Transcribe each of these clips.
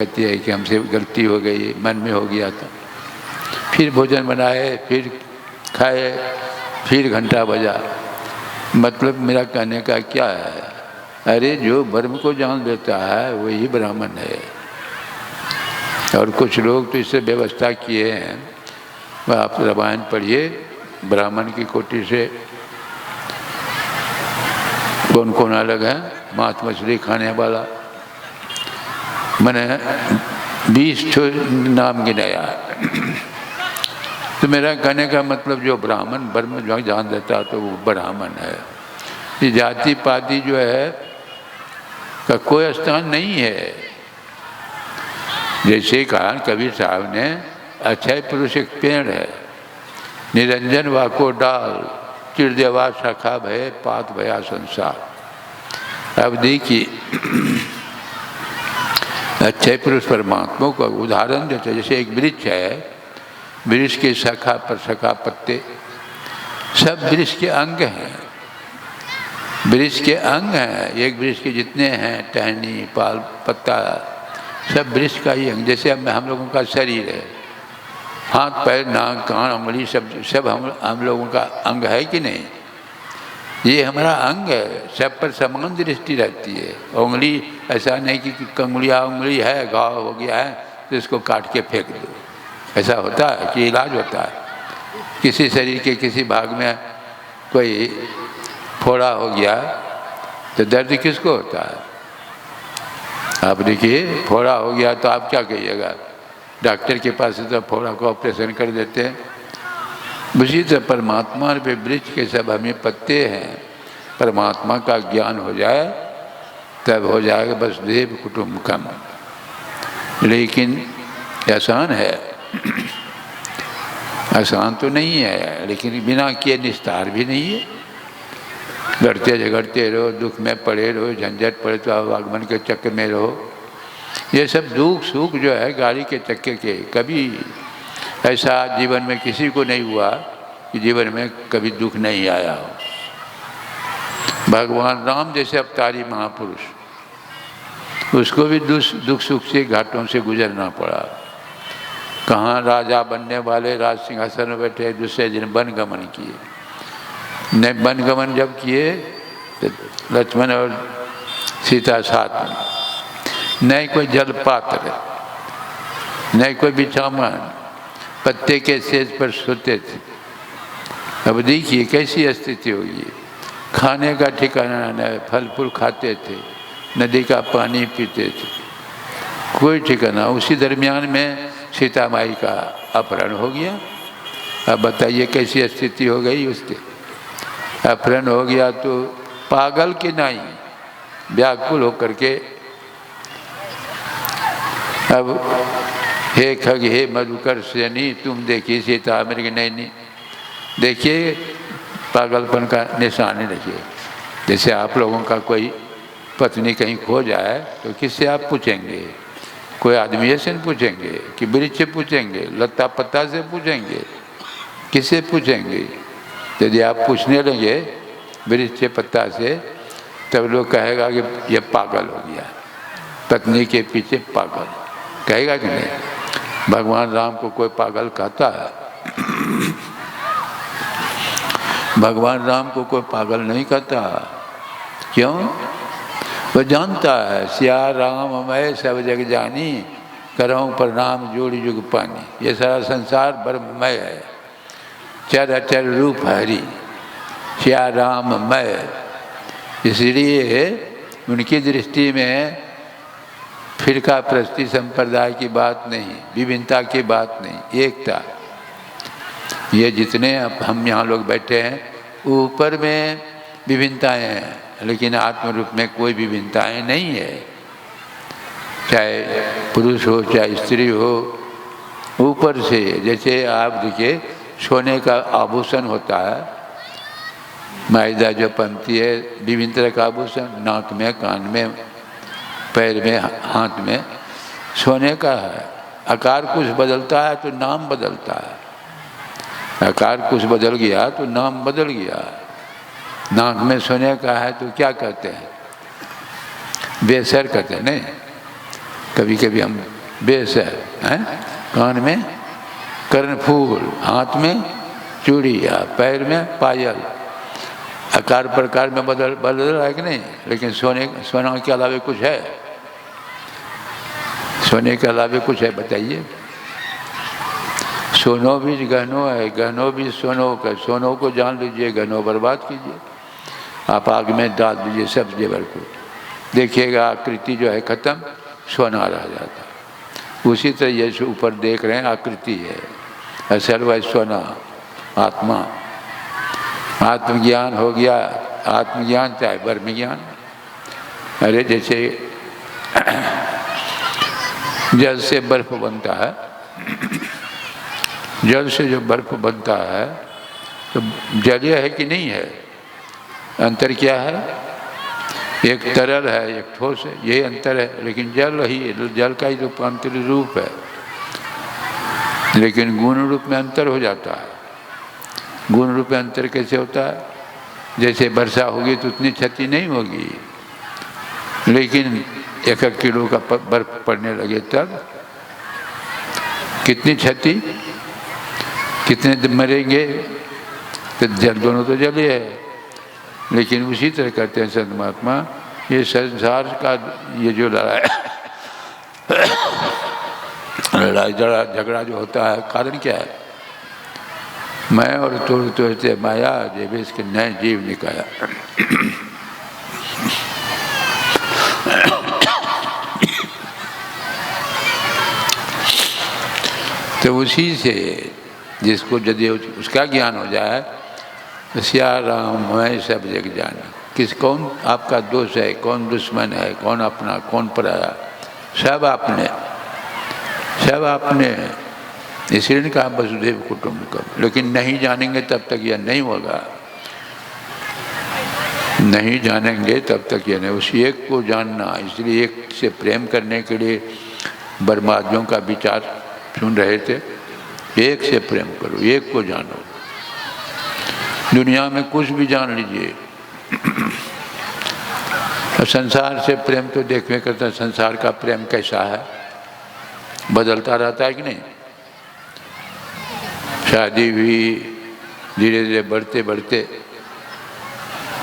कहती है कि हमसे गलती हो गई, मन में हो गया था। फिर भोजन बनाए, फिर खाए, फिर घंटा बजा। मतलब मेरा कहने का क्या है, अरे जो ब्रह्म को जान लेता है वही ब्राह्मण है। और कुछ लोग तो इससे व्यवस्था किए हैं, वह आप रामायण पढ़िए, ब्राह्मण की कोटि से कौन कौन अलग है, मांस मछली खाने वाला, मैंने 20 नाम गिनाया। तो मेरा कहने का मतलब जो ब्राह्मण ब्रह्म जो जान देता तो वो ब्राह्मण है। ये जाति पाति जो है का कोई स्थान नहीं है। जैसे कहा कबीर साहब ने, अक्षय पुरुष एक पेड़ है, निरंजन वाको डाल, चिरदेवा शाखा भय, पात भया संसार। अब देखिए अक्षय पुरुष परमात्मा का उदाहरण देते, जैसे एक वृक्ष है, वृक्ष के शाखा पर शाखा पत्ते, सब वृक्ष के अंग हैं, वृक्ष के अंग हैं। एक वृक्ष के जितने हैं टहनी पाल पत्ता सब वृक्ष का ही अंग। जैसे हम लोगों का शरीर है, हाथ पैर नाक कान उंगली सब हम लोगों का अंग है कि नहीं? ये हमारा अंग है, सब पर समान दृष्टि रहती है। उंगली ऐसा नहीं कि उंगली है, घाव हो गया है तो इसको काट के फेंक दो, ऐसा होता है कि इलाज होता है? किसी शरीर के किसी भाग में कोई फोड़ा हो गया तो दर्द किसको होता है? आप देखिए फोड़ा हो गया तो आप क्या कहिएगा? डॉक्टर के पास तो फोड़ा को ऑपरेशन कर देते हैं। उसी तरह परमात्मा पे वृक्ष के सब हमें पत्ते हैं। परमात्मा का ज्ञान हो जाए तब हो जाएगा वसुदेव कुटुंबकम। लेकिन आसान है? आसान तो नहीं है, लेकिन बिना किए निस्तार भी नहीं है। लड़ते झगड़ते रहो, दुख में पड़े रहो, झंझट पड़े तो आवागमन के चक्कर में रहो। ये सब दुख सुख जो है गाड़ी के चक्के के, कभी ऐसा जीवन में किसी को नहीं हुआ कि जीवन में कभी दुख नहीं आया हो। भगवान राम जैसे अवतारी महापुरुष, उसको भी दुख सुख से घाटों से गुजरना पड़ा। कहाँ राजा बनने वाले राज सिंहासन में बैठे, दूसरे दिन वन गमन किए। ने वन गमन जब किए तो लक्ष्मण और सीता साथ में, नहीं कोई जल पात्र, नहीं कोई बिछावन, पत्ते के सेज पर सोते थे। अब देखिए कैसी स्थिति होगी। खाने का ठिकाना न, फल फूल खाते थे, नदी का पानी पीते थे, कोई ठिकाना। उसी दरमियान में सीता माई का अपहरण हो गया। अब बताइए कैसी स्थिति हो गई उसके। अपहरण हो गया तो पागल के नहीं, व्याकुल होकर के अब हे खग हे मधुकर सेनी तुम देखिए सीता मेरे नहीं। देखिए पागलपन का निशान देखिए। जैसे आप लोगों का कोई पत्नी कहीं खो जाए तो किससे आप पूछेंगे? कोई आदमी से पूछेंगे कि वृक्ष से पूछेंगे, लता पत्ता से पूछेंगे, किससे पूछेंगे? यदि आप पूछने लगे वृक्ष से पत्ता से, तब लोग कहेगा कि ये पागल हो गया, पत्नी के पीछे पागल, कहेगा कि नहीं? भगवान राम को कोई पागल कहता है? भगवान राम को कोई पागल नहीं कहता। क्यों? वह जानता है सिया राम मैं सब जग जानी, करऊँ प्रणाम जोड़ी जुग पानी। ये सारा संसार ब्रह्ममय है, चर अचर रूप हरि, सिया राम मय। इसलिए उनकी दृष्टि में फिरका प्रस्ती संप्रदाय की बात नहीं, विभिन्नता की बात नहीं, एकता। ये जितने हम यहाँ लोग बैठे हैं, ऊपर में विभिन्नताएं हैं, लेकिन आत्म रूप में कोई विभिन्नताएं नहीं है। चाहे पुरुष हो चाहे स्त्री हो, ऊपर से जैसे आप देखिए सोने का आभूषण होता है, मायदा जो पहनती है विभिन्न तरह का आभूषण, नाक में, कान में, पैर में, हाथ में, सोने का है। आकार कुछ बदलता है तो नाम बदलता है, आकार कुछ बदल गया तो नाम बदल गया। नाक में सोने का है तो क्या कहते हैं? बेसर कहते हैं, नहीं कभी कभी हम बेस हैं, कान में कर्णफूल, हाथ में चूड़िया, पैर में पायल, आकार प्रकार में बदल रहा है कि नहीं? लेकिन सोना के अलावा कुछ है? सोने के अलावा कुछ है बताइए? सोनो भी गहनो है, गहनो भी सोनो का। सोनो को जान लीजिए, गहनो बर्बाद कीजिए, आप आग में डाल दीजिए सब जेवर को, देखिएगा आकृति जो है खत्म, सोना रह जाता। उसी तरह जैसे ऊपर देख रहे हैं आकृति है, असल वह सोना आत्मा। आत्मज्ञान हो गया, आत्मज्ञान चाहे ब्रह्म ज्ञान। अरे जैसे जल से बर्फ बनता है, जल से जो बर्फ बनता है तो जलीय है कि नहीं है? अंतर क्या है? एक तरल है, एक ठोस है, यही अंतर है। लेकिन जल ही, जल का ही रूपांतरित रूप है, लेकिन गुण रूप में अंतर हो जाता है। गुण रूप में अंतर कैसे होता है? जैसे वर्षा होगी तो उतनी क्षति नहीं होगी, लेकिन 1 किलो का बर्फ पड़ने लगे तब कितनी क्षति, कितने मरेंगे? तो जल, दोनों तो जल है। लेकिन उसी तरह कहते हैं संत महात्मा, ये संसार का ये जो लड़ाई झगड़ा जो होता है, कारण क्या है? मैं और तोड़ते माया, जब इसके नए जीव निकाया। तो उसी से जिसको यदि उसका ज्ञान हो जाए तो सिया राम मैं सब जग जाना। कौन आपका दोस्त है, कौन दुश्मन है, कौन अपना, कौन पराया, सब आपने। इसलिए ने कहा वसुधैव कुटुंबकम। लेकिन नहीं जानेंगे तब तक यह नहीं होगा, नहीं जानेंगे तब तक यह नहीं। उस एक को जानना, इसलिए एक से प्रेम करने के लिए बर्मादियों का विचार सुन रहे थे। एक से प्रेम करो, एक को जानो। दुनिया में कुछ भी जान लीजिए, संसार से प्रेम तो देखने करता। संसार का प्रेम कैसा है? बदलता रहता है कि नहीं? शादी हुई, धीरे धीरे बढ़ते बढ़ते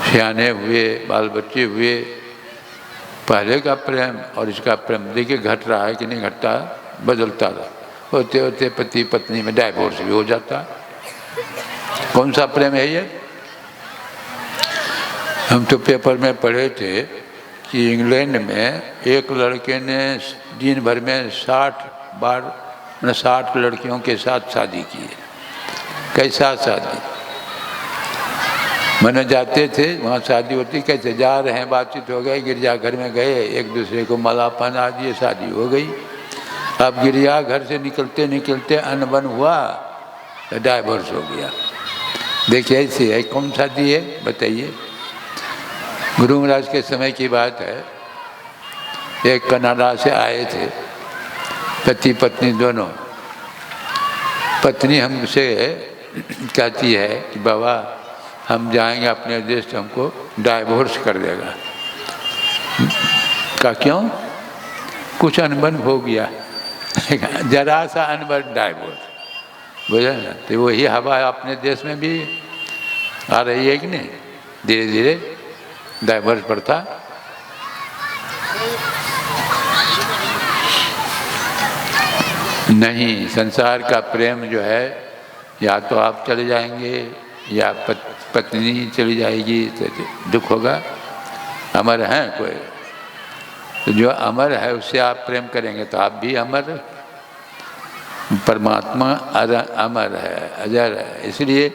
सियाने हुए, बाल बच्चे हुए, पहले का प्रेम और इसका प्रेम देखिए घट रहा है कि नहीं घटता है? बदलता रहा। होते होते पति पत्नी में डाइवोर्स भी हो जाता। कौन सा प्रेम है ये? हम तो पेपर में पढ़े थे कि इंग्लैंड में एक लड़के ने दिन भर में 60 बार 60 लड़कियों के साथ शादी की है। कैसा शादी? मैंने जाते थे वहाँ शादी होती, कैसे जा रहे हैं, बातचीत हो गई, गिरजाघर में गए, एक दूसरे को माला पहना दिए, शादी हो गई। अब गिरजाघर से निकलते निकलते अनबन हुआ तो डाइवोर्स हो गया। देखिए ऐसे है, कौन शादी है बताइए? गुरु महाराज के समय की बात है, एक कनाडा से आए थे पति पत्नी दोनों। पत्नी हमसे कहती है कि बाबा हम जाएंगे अपने देश, हमको डाइवोर्स कर देगा। का क्यों? कुछ अनबन हो गया, जरा सा अनबन डाइवोर्स, बुझे ना? तो वही हवा अपने देश में भी आ रही है कि नहीं? धीरे धीरे डाइवोर्स प्रथा। नहीं, संसार का प्रेम जो है, या तो आप चले जाएंगे या पत्नी चली जाएगी तो दुख होगा। अमर हैं कोई, तो जो अमर है उससे आप प्रेम करेंगे तो आप भी अमर। परमात्मा अमर है, अजर है, इसलिए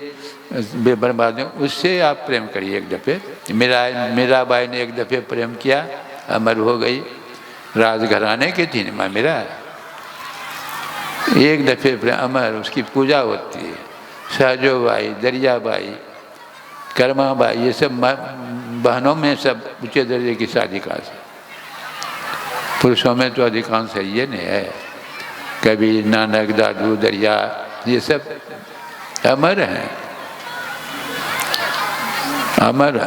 बेबर्बाद उससे आप प्रेम करिए। एक दफ़े मीराबाई ने एक दफ़े प्रेम किया, अमर हो गई। राजघराने की थी ना मीरा, एक दफ़े प्रेम अमर, उसकी पूजा होती है। सहजोबाई, दरियाबाई, कर्माबाई, ये सब बहनों में सब ऊंचे दर्जे की शादी का। पुरुषों में तो अधिकांश है ये नहीं है। कबीर, नानक, दादू, दरिया, ये सब अमर हैं, अमर।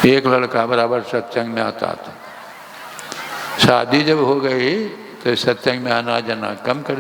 एक लड़का बराबर सत्संग में आता था, शादी जब हो गई तो सत्संग में आना जाना कम कर